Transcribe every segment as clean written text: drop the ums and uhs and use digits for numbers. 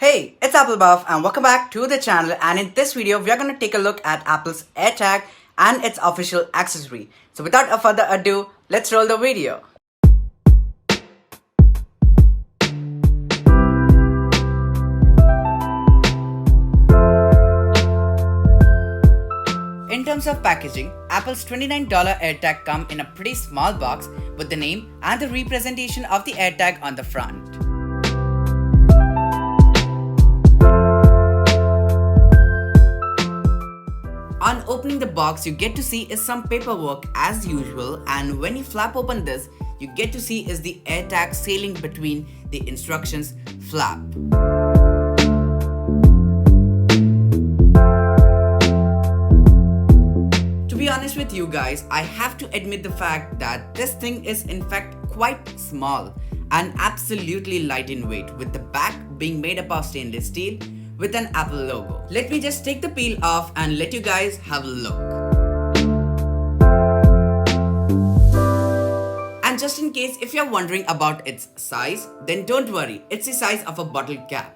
Hey, it's Apple Buff and welcome back to the channel, and in this video we are going to take a look at Apple's AirTag and its official accessory. So without a further ado, let's roll the video. In terms of packaging, Apple's $29 AirTag come in a pretty small box with the name and the representation of the AirTag on the front. On opening the box, you get to see is some paperwork as usual, and when you flap open this, you get to see is the AirTag sailing between the instructions flap. To be honest with you guys, I have to admit the fact that this thing is in fact quite small and absolutely light in weight, with the back being made up of stainless steel with an Apple logo. Let me just take the peel off and let you guys have a look. And just in case if you're wondering about its size, then don't worry, it's the size of a bottle cap.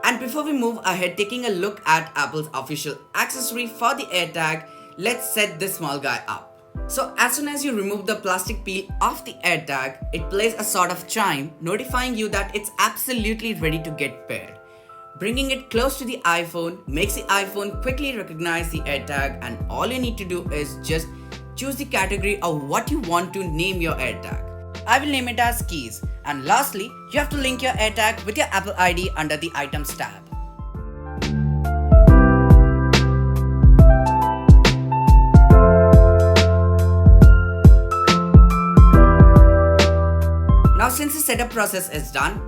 And before we move ahead taking a look at Apple's official accessory for the AirTag, let's set this small guy up. So as soon as you remove the plastic peel off the AirTag, it plays a sort of chime notifying you that it's absolutely ready to get paired. Bringing it close to the iPhone makes the iPhone quickly recognize the AirTag, and all you need to do is just choose the category of what you want to name your AirTag. I will name it as keys, and lastly, you have to link your AirTag with your Apple ID under the items tab. Now since the setup process is done,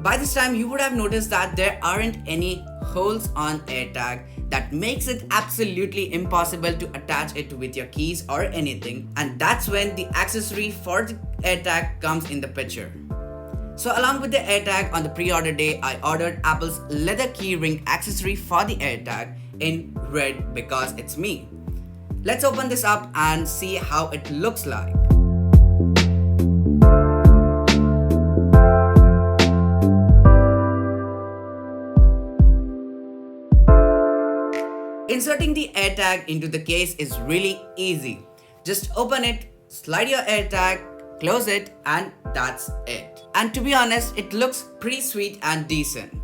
by this time you would have noticed that there aren't any holes on AirTag that makes it absolutely impossible to attach it with your keys or anything, and that's when the accessory for the AirTag comes in the picture. So along with the AirTag on the pre-order day, I ordered Apple's leather key ring accessory for the AirTag in red because it's me. Let's open this up and see how it looks like. Inserting the AirTag into the case is really easy. Just open it, slide your AirTag, close it, and that's it. And to be honest, it looks pretty sweet and decent.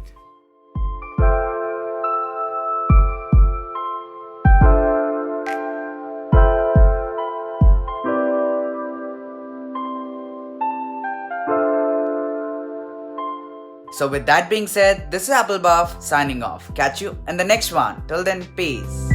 So with that being said, this is Apple Buff signing off. Catch you in the next one. Till then, peace.